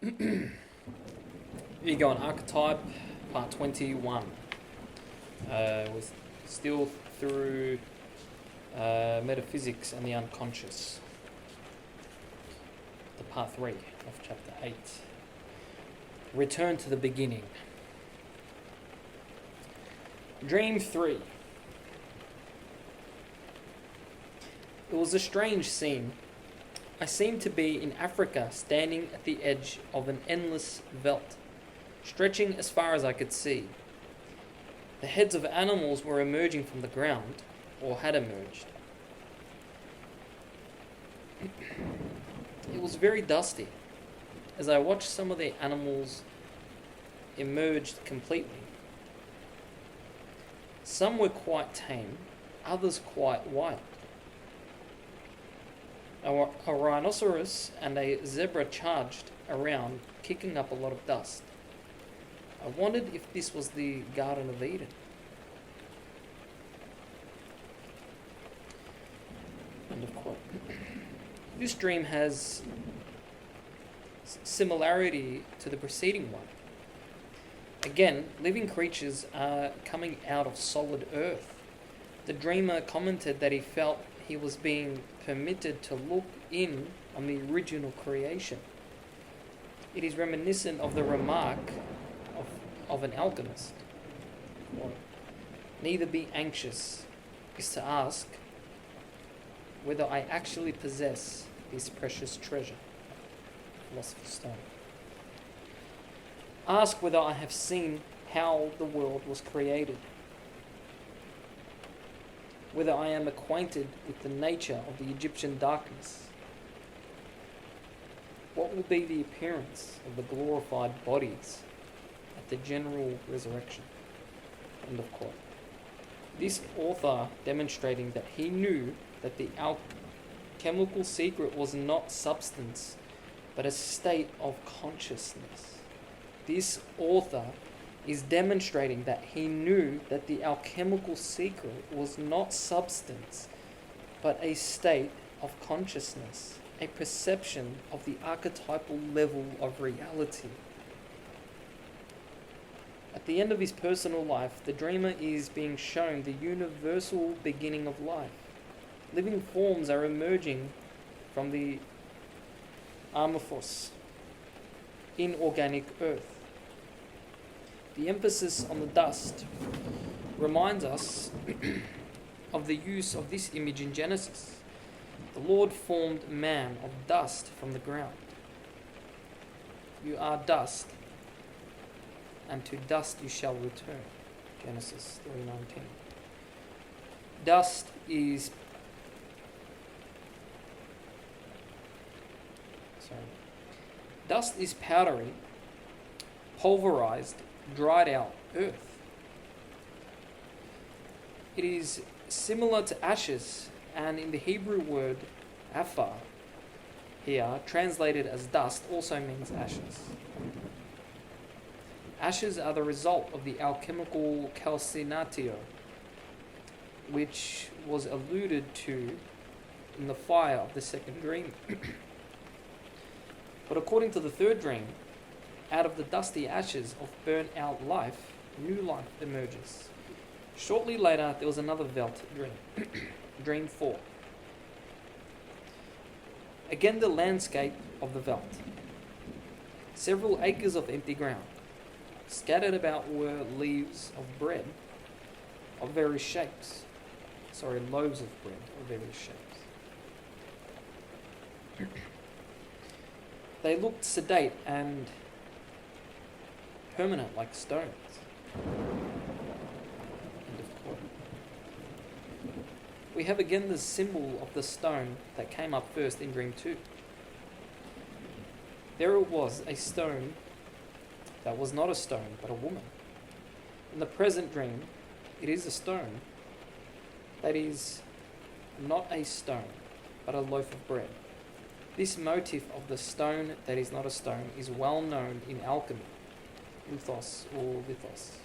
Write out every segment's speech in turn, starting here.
You go on Archetype, part 21. We're still through metaphysics and the unconscious. The part 3 of chapter 8. Return to the beginning. Dream 3. It was a strange scene. I seemed to be in Africa, standing at the edge of an endless veldt, stretching as far as I could see. The heads of animals were emerging from the ground, or had emerged. It was very dusty. As I watched, some of the animals emerged completely. Some were quite tame, others quite wild. A rhinoceros and a zebra charged around, kicking up a lot of dust. I wondered if this was the Garden of Eden. End of quote. This dream has similarity to the preceding one. Again, living creatures are coming out of solid earth. The dreamer commented that he felt he was being permitted to look in on the original creation. It is reminiscent of the remark of an alchemist. Neither be anxious is to ask whether I actually possess this precious treasure. Philosopher's Stone. Ask whether I have seen how the world was created, whether I am acquainted with the nature of the Egyptian darkness. What will be the appearance of the glorified bodies at the general resurrection? End of quote. This author demonstrating that he knew that the alchemical secret was not substance, but a state of consciousness. This author is demonstrating that he knew that the alchemical secret was not substance, but a state of consciousness, a perception of the archetypal level of reality. At the end of his personal life, the dreamer is being shown the universal beginning of life. Living forms are emerging from the amorphous, inorganic earth. The emphasis on the dust reminds us of the use of this image in Genesis. The Lord formed man of dust from the ground. You are dust, and to dust you shall return. Genesis 3:19. Dust is powdery, pulverized, dried out earth. It is similar to ashes, and in the Hebrew word afar, here translated as dust, also means ashes. Ashes are the result of the alchemical calcinatio, which was alluded to in the fire of the second dream. But according to the third dream, out of the dusty ashes of burnt out life, new life emerges. Shortly later, there was another veldt dream, dream 4. Again, the landscape of the veldt. Several acres of empty ground. Scattered about were leaves of bread of various shapes. Loaves of bread of various shapes. They looked sedate and permanent like stones. End of quote. We have again the symbol of the stone that came up first in dream 2. There it was, a stone that was not a stone but a woman. In the present dream, it is a stone that is not a stone but a loaf of bread. This motif of the stone that is not a stone is well known in alchemy, luthos or lithos.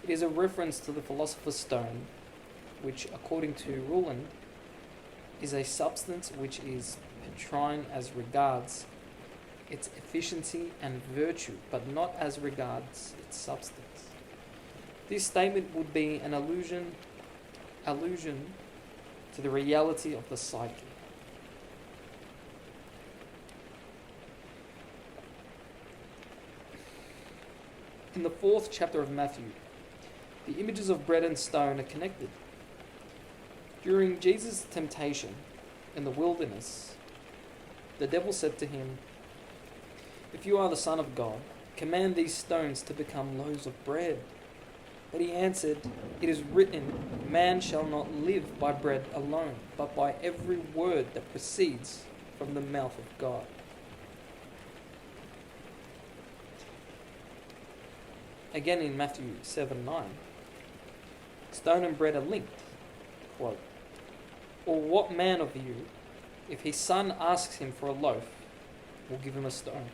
It is a reference to the Philosopher's Stone, which, according to Ruland, is a substance which is petrine as regards its efficiency and virtue, but not as regards its substance. This statement would be an allusion to the reality of the psyche. In the 4th chapter of Matthew, the images of bread and stone are connected. During Jesus' temptation in the wilderness, the devil said to him, "If you are the Son of God, command these stones to become loaves of bread." But he answered, "It is written, man shall not live by bread alone, but by every word that proceeds from the mouth of God." Again in Matthew 7:9, stone and bread are linked. Quote, "Or what man of you, if his son asks him for a loaf, will give him a stone?"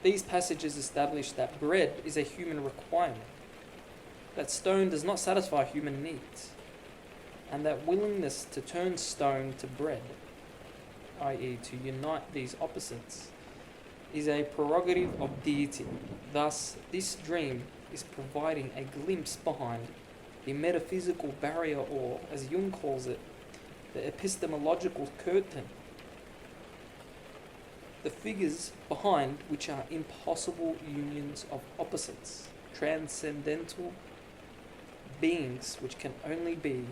These passages establish that bread is a human requirement, that stone does not satisfy human needs, and that willingness to turn stone to bread, i.e. to unite these opposites, is a prerogative of deity. Thus, this dream is providing a glimpse behind the metaphysical barrier, or, as Jung calls it, the epistemological curtain. The figures behind which are impossible unions of opposites, transcendental beings which can only be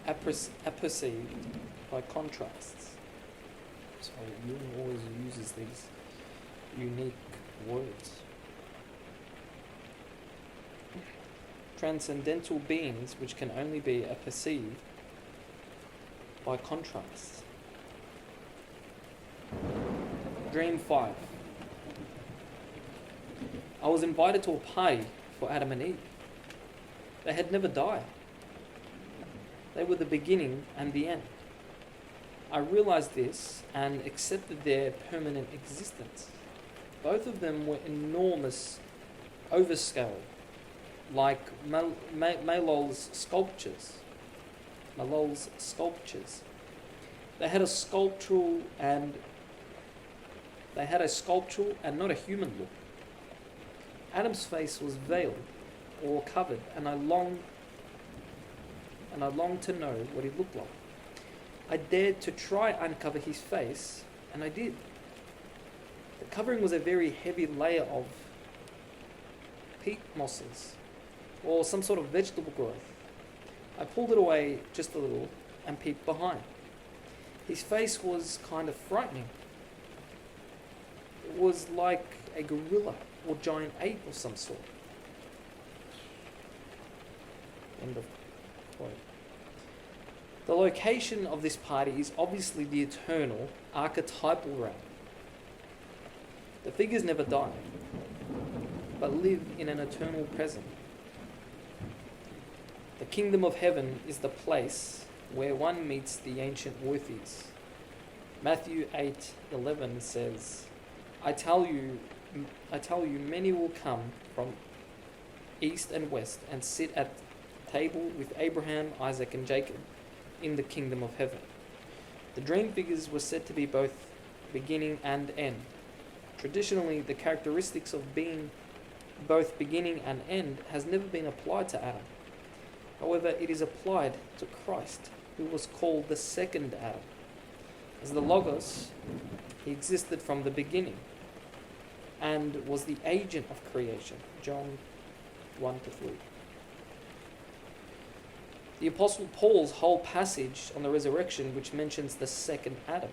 apperceived by contrasts. So Jung always uses these unique words. Transcendental beings which can only be perceived by contrasts. Dream 5. I was invited to a party for Adam and Eve. They had never died. They were the beginning and the end. I realized this and accepted their permanent existence. Both of them were enormous, overscale, like Malol's sculptures. They had a sculptural and not a human look. Adam's face was veiled or covered, and I longed to know what he looked like. I dared to try uncover his face, and I did. The covering was a very heavy layer of peat mosses, or some sort of vegetable growth. I pulled it away just a little and peeped behind. His face was kind of frightening. It was like a gorilla or giant ape of some sort. End of quote. The location of this party is obviously the eternal, archetypal realm. The figures never die, but live in an eternal present. The kingdom of heaven is the place where one meets the ancient worthies. Matthew 8:11 says, I tell you, many will come from east and west and sit at table with Abraham, Isaac, and Jacob in the kingdom of heaven. The dream figures were said to be both beginning and end. Traditionally, the characteristics of being both beginning and end has never been applied to Adam. However, it is applied to Christ, who was called the second Adam. As the Logos, he existed from the beginning and was the agent of creation. John 1-3. The Apostle Paul's whole passage on the resurrection, which mentions the second Adam,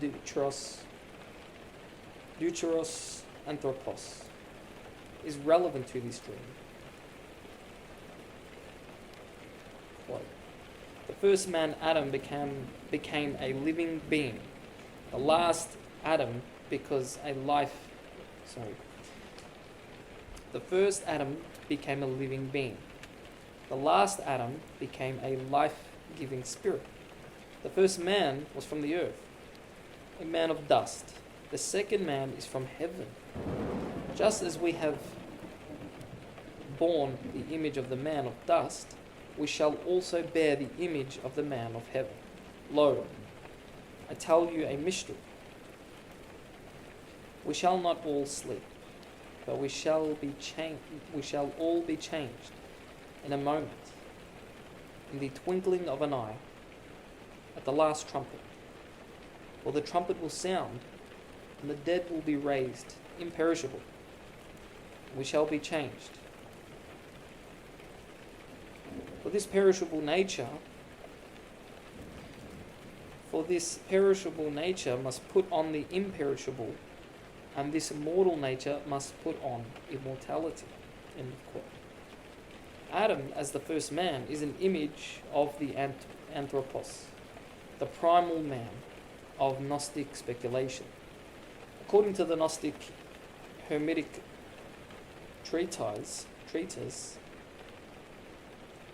deuteros anthropos, is relevant to this dream. Quote, the first man, Adam, became a living being. The last Adam The first Adam became a living being. The last Adam became a life-giving spirit. The first man was from the earth, a man of dust. The second man is from heaven. Just as we have borne the image of the man of dust, we shall also bear the image of the man of heaven. Lo, I tell you a mystery. We shall not all sleep, but we shall all be changed in a moment, in the twinkling of an eye, at the last trumpet. For the trumpet will sound, and the dead will be raised imperishable. We shall be changed. For this perishable nature must put on the imperishable, and this mortal nature must put on immortality. End of quote. Adam, as the first man, is an image of the anthropos, the primal man of Gnostic speculation. According to the Gnostic Hermetic treatise,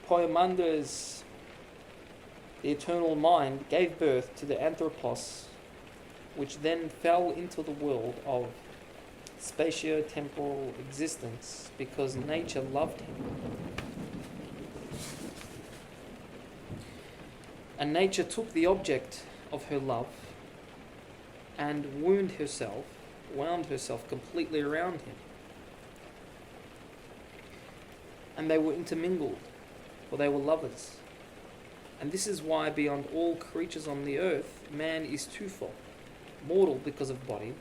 Poemander's the eternal mind gave birth to the anthropos, which then fell into the world of spatio-temporal existence because nature loved him. And nature took the object of her love and wound herself completely around him. And they were intermingled, for they were lovers. And this is why beyond all creatures on the earth, man is twofold, mortal because of body,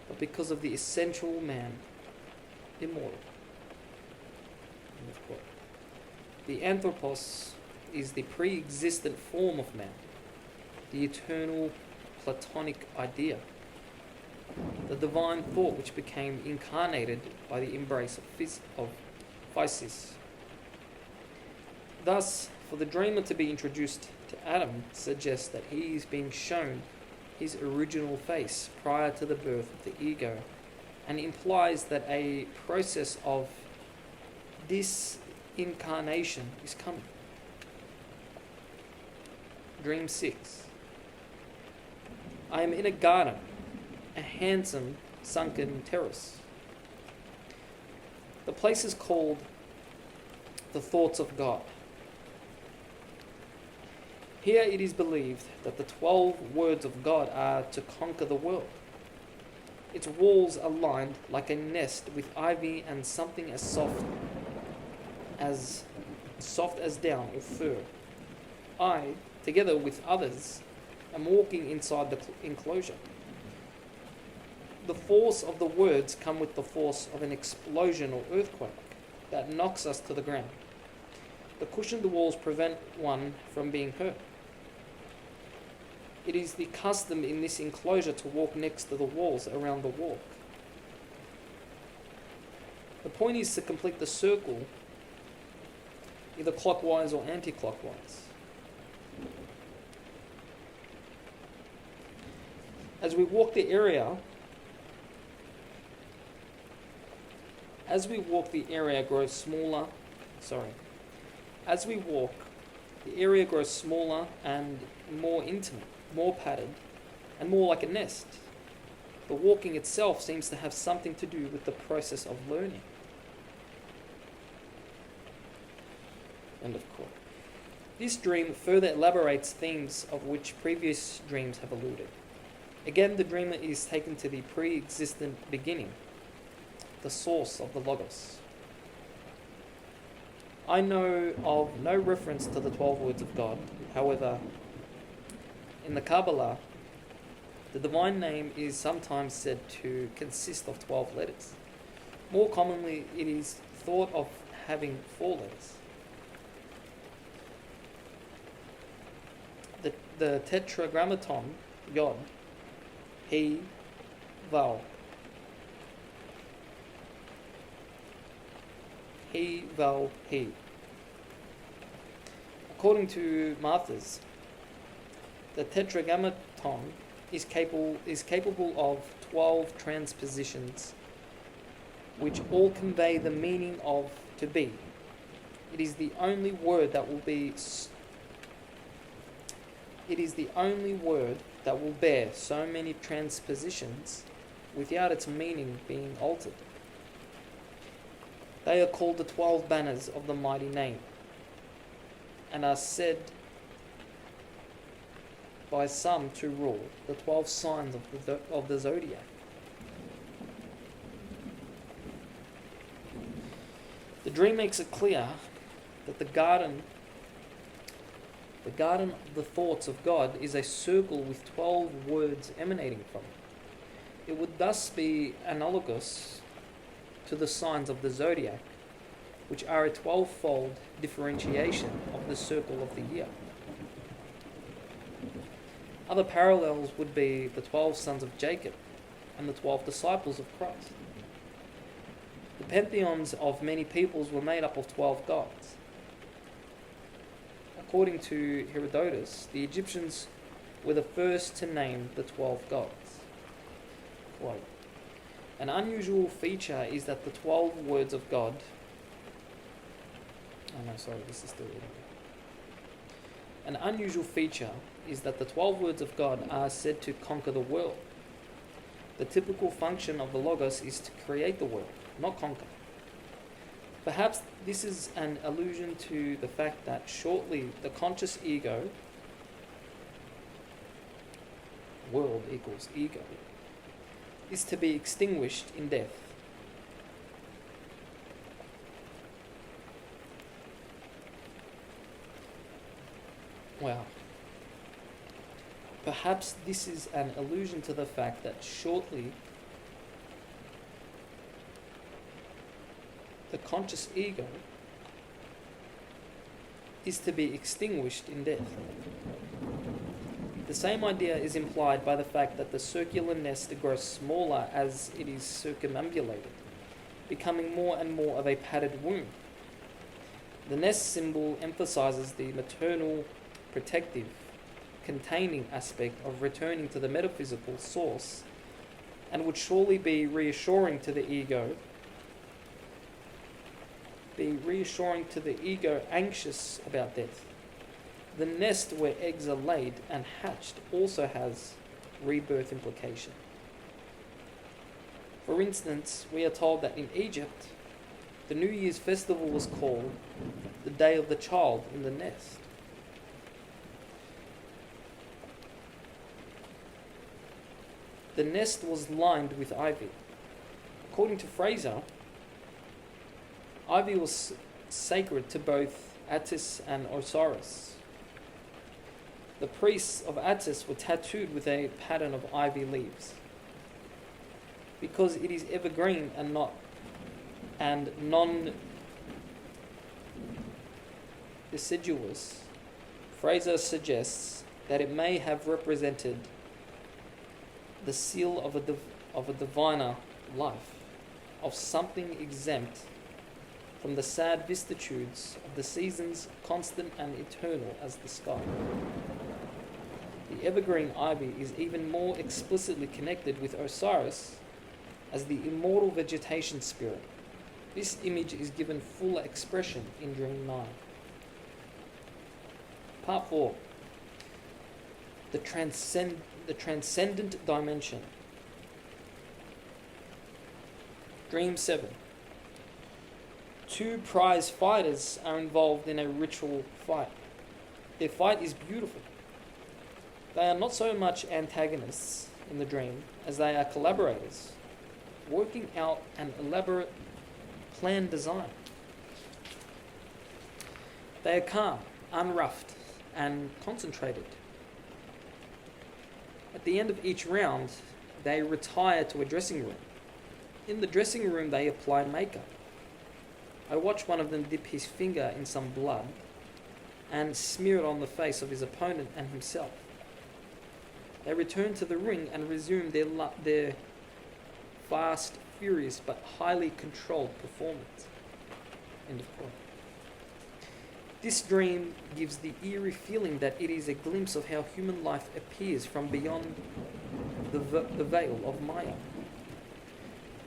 but because of the essential man, immortal. End of quote. The anthropos is the pre-existent form of man, the eternal Platonic idea, the divine thought which became incarnated by the embrace of physis. Thus, for the dreamer to be introduced to Adam suggests that he is being shown his original face prior to the birth of the ego, and implies that a process of disincarnation is coming. Dream 6. I am in a garden, a handsome sunken terrace. The place is called the Thoughts of God. Here it is believed that the 12 words of God are to conquer the world. Its walls are lined like a nest with ivy and something as soft as down or fur. I, together with others, am walking inside the enclosure. The force of the words come with the force of an explosion or earthquake that knocks us to the ground. The cushioned walls prevent one from being hurt. It is the custom in this enclosure to walk next to the walls around the walk. The point is to complete the circle either clockwise or anti-clockwise. As we walk the area grows smaller. As we walk, the area grows smaller and more intimate, more padded, and more like a nest. The walking itself seems to have something to do with the process of learning. End of quote. This dream further elaborates themes of which previous dreams have alluded. Again, the dreamer is taken to the pre-existent beginning, the source of the Logos. I know of no reference to the 12 words of God. However, in the Kabbalah, the divine name is sometimes said to consist of 12 letters. More commonly, it is thought of having 4 letters. The tetragrammaton, Yod, He, Vav. He, Vav, He. According to Marthas, the tetragrammaton is capable of 12 transpositions, which all convey the meaning of to be. It is the only word that will bear so many transpositions without its meaning being altered. They are called the 12 banners of the mighty name. and are said by some to rule the 12 signs of the zodiac. The dream makes it clear that the garden of the thoughts of God is a circle with 12 words emanating from it. It would thus be analogous to the signs of the zodiac, which are a 12-fold differentiation of the circle of the year. Other parallels would be the 12 sons of Jacob and the 12 disciples of Christ. The pantheons of many peoples were made up of 12 gods. According to Herodotus, the Egyptians were the first to name the 12 gods. Quote, an unusual feature is that the 12 words of God... An unusual feature is that the 12 words of God are said to conquer the world. The typical function of the Logos is to create the world, not conquer. Perhaps this is an allusion to the fact that shortly the conscious ego, world equals ego, is to be extinguished in death. Wow. Perhaps this is an allusion to the fact that shortly the conscious ego is to be extinguished in death. The same idea is implied by the fact that the circular nest grows smaller as it is circumambulated, becoming more and more of a padded womb. The nest symbol emphasizes the maternal, protective, containing aspect of returning to the metaphysical source, and would surely be reassuring to the ego anxious about death. The nest where eggs are laid and hatched also has rebirth implication. For instance, we are told that in Egypt, the New Year's festival was called the Day of the Child in the Nest. The nest was lined with ivy. According to Fraser, ivy was sacred to both Attis and Osiris. The priests of Attis were tattooed with a pattern of ivy leaves. Because it is evergreen and non-deciduous, Fraser suggests that it may have represented the seal of a diviner life, of something exempt from the sad vicissitudes of the seasons, constant and eternal as the sky. The evergreen ivy is even more explicitly connected with Osiris as the immortal vegetation spirit. This image is given full expression in Dream 9. Part 4. The transcendent dimension. Dream 7. Two prize fighters are involved in a ritual fight. Their fight is beautiful. They are not so much antagonists in the dream as they are collaborators, working out an elaborate planned design. They are calm, unruffled, and concentrated. At the end of each round, they retire to a dressing room. In the dressing room, they apply makeup. I watch one of them dip his finger in some blood and smear it on the face of his opponent and himself. They return to the ring and resume their fast, furious, but highly controlled performance. End of quote. This dream gives the eerie feeling that it is a glimpse of how human life appears from beyond the veil of Maya.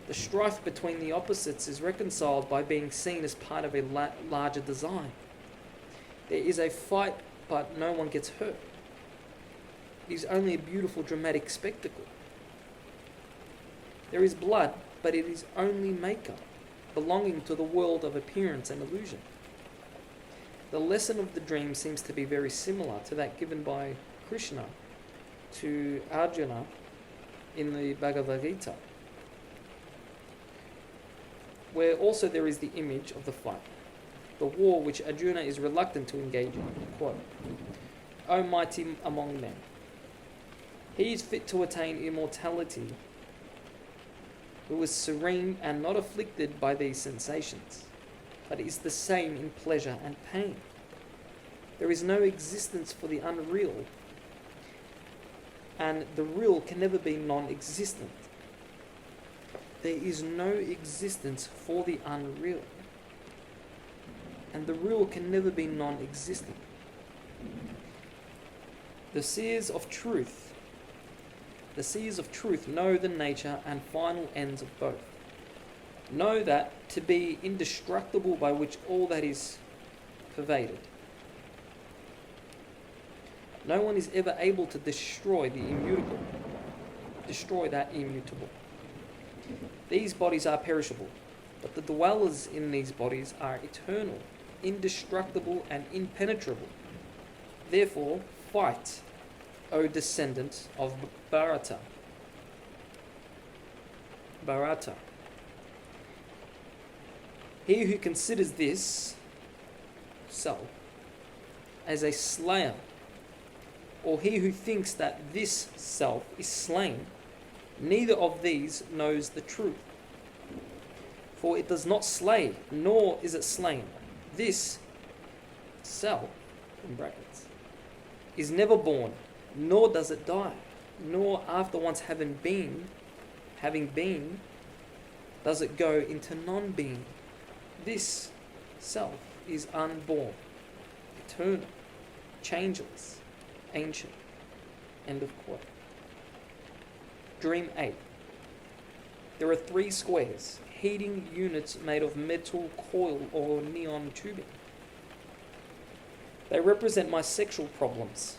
The strife between the opposites is reconciled by being seen as part of a larger design. There is a fight, but no one gets hurt. It is only a beautiful dramatic spectacle. There is blood, but it is only makeup, belonging to the world of appearance and illusion. The lesson of the dream seems to be very similar to that given by Krishna to Arjuna in the Bhagavad Gita, where also there is the image of the fight, the war which Arjuna is reluctant to engage in. Quote, O mighty among men, he is fit to attain immortality who is serene and not afflicted by these sensations, but is the same in pleasure and pain. There is no existence for the unreal, and the real can never be non-existent. There is no existence for the unreal, and the real can never be non-existent. The seers of truth know the nature and final ends of both. Know that to be indestructible by which all that is pervaded. No one is ever able to destroy the immutable, destroy that immutable. These bodies are perishable, but the dwellers in these bodies are eternal, indestructible and impenetrable. Therefore, fight, O descendant of Bharata. He who considers this self as a slayer, or he who thinks that this self is slain, neither of these knows the truth. For it does not slay, nor is it slain. This self, in brackets, is never born, nor does it die, nor after once having been, does it go into non-being. This self is unborn, eternal, changeless, ancient. End of quote. Dream 8. There are 3 squares, heating units made of metal coil or neon tubing. They represent my sexual problems.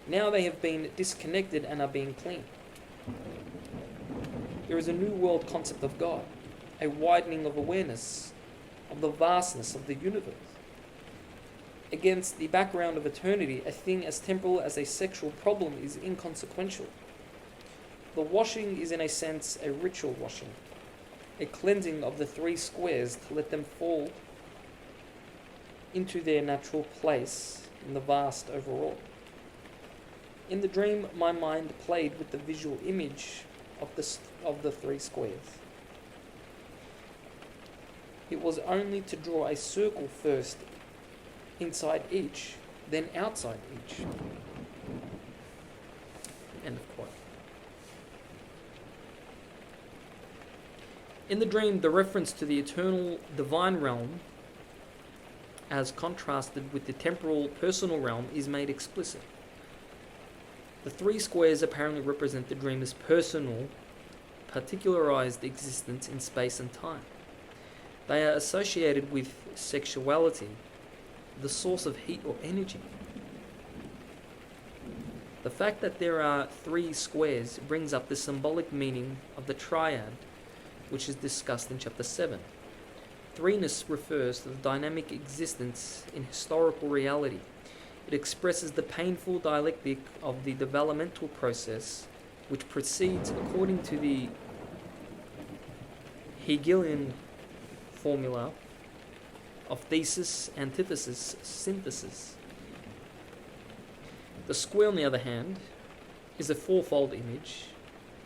Now they have been disconnected and are being cleaned. There is a new world concept of God, a widening of awareness of the vastness of the universe. Against the background of eternity, a thing as temporal as a sexual problem is inconsequential. The washing is in a sense a ritual washing, a cleansing of the 3 squares to let them fall into their natural place in the vast overall. In the dream, my mind played with the visual image of the 3 squares. It was only to draw a circle first inside each, then outside each. End of quote. In the dream, the reference to the eternal divine realm, as contrasted with the temporal personal realm, is made explicit. The 3 squares apparently represent the dreamer's personal, particularized existence in space and time. They are associated with sexuality, the source of heat or energy. The fact that there are 3 squares brings up the symbolic meaning of the triad, which is discussed in chapter 7. Threeness refers to the dynamic existence in historical reality. It expresses the painful dialectic of the developmental process, which proceeds according to the Hegelian formula of thesis, antithesis, synthesis. The square, on the other hand, is a 4-fold image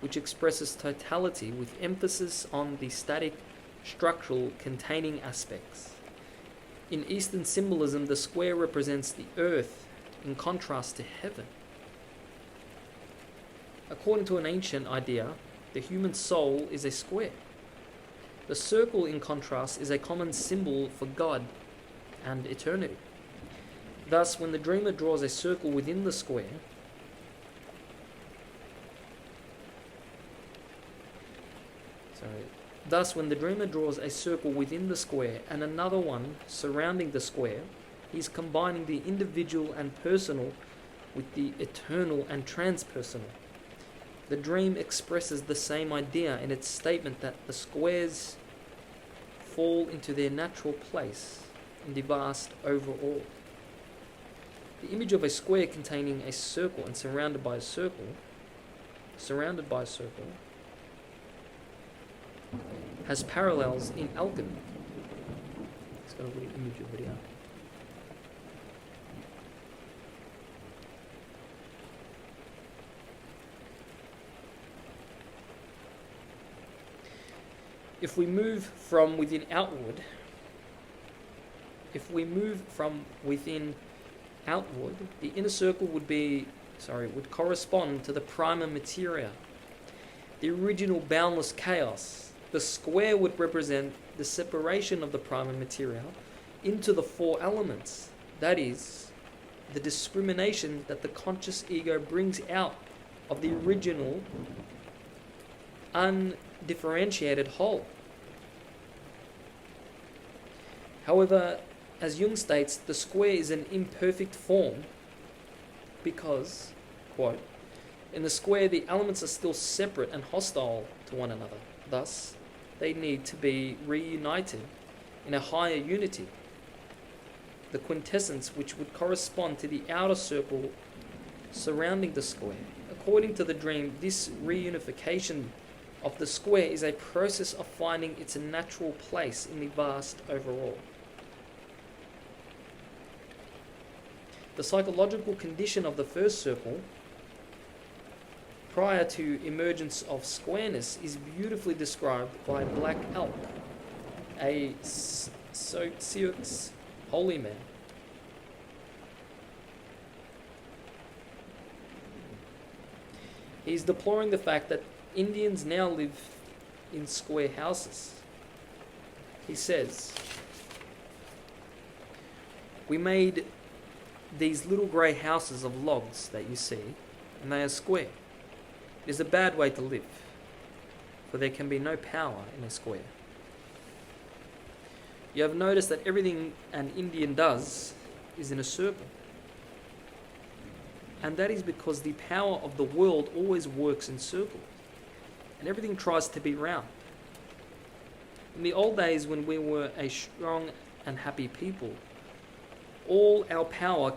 which expresses totality with emphasis on the static, structural, containing aspects. In Eastern symbolism, the square represents the earth in contrast to heaven. According to an ancient idea, the human soul is a square. The circle, in contrast, is a common symbol for God and eternity. Thus, when the dreamer draws a circle within the square, and another one surrounding the square, he is combining the individual and personal with the eternal and transpersonal. The dream expresses the same idea in its statement that the squares fall into their natural place in the vast overall. The image of a square containing a circle and surrounded by a circle, has parallels in alchemy. Let's go to the image of it here. If we move from within outward, the inner circle would correspond to the prima materia, the original boundless chaos. The square would represent the separation of the prima materia into the four elements, that is, the discrimination that the conscious ego brings out of the original undifferentiated whole. However, as Jung states, the square is an imperfect form because, quote, in the square the elements are still separate and hostile to one another. Thus, they need to be reunited in a higher unity, the quintessence which would correspond to the outer circle surrounding the square. According to the dream, this reunification of the square is a process of finding its natural place in the vast overall. The psychological condition of the first circle, prior to emergence of squareness, is beautifully described by Black Elk, a Sioux holy man. He is deploring the fact that Indians now live in square houses. He says, "We made these little grey houses of logs that you see, and they are square. It is a bad way to live, for there can be no power in a square. You have noticed that everything an Indian does is in a circle. And that is because the power of the world always works in circles, and everything tries to be round. In the old days when we were a strong and happy people, all our power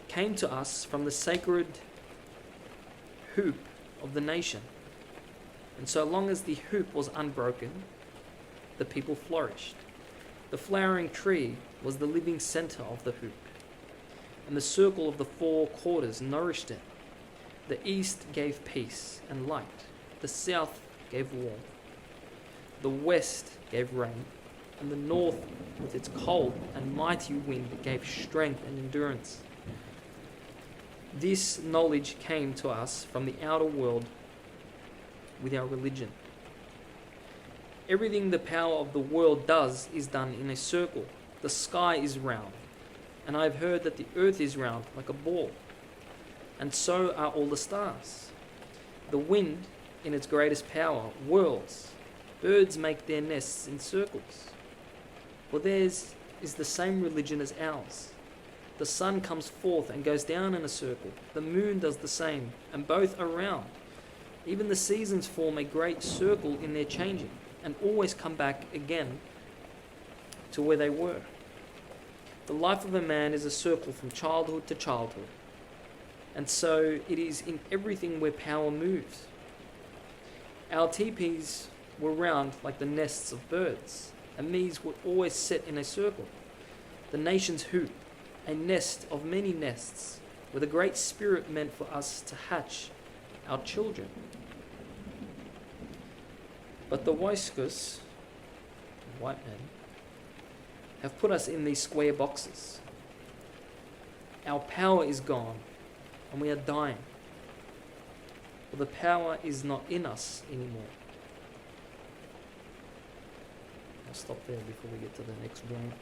came to us from the sacred hoop of the nation. And so long as the hoop was unbroken, the people flourished. The flowering tree was the living center of the hoop, and the circle of the four quarters nourished it. The east gave peace and light. The south gave warmth. The west gave rain, and the north, with its cold and mighty wind, gave strength and endurance. This knowledge came to us from the outer world with our religion. Everything the power of the world does is done in a circle. The sky is round, and I have heard that the earth is round like a ball, and so are all the stars. The wind, in its greatest power, whirls. Birds make their nests in circles. For theirs is the same religion as ours. The sun comes forth and goes down in a circle. The moon does the same, and both are round. Even the seasons form a great circle in their changing, and always come back again to where they were. The life of a man is a circle from childhood to childhood, and so it is in everything where power moves. Our teepees were round like the nests of birds, and these were always set in a circle. The nation's hoop, a nest of many nests, where the Great Spirit meant for us to hatch our children. But the Waiskus, white men, have put us in these square boxes. Our power is gone, and we are dying. For the power is not in us anymore." I'll stop there before we get to the next dream.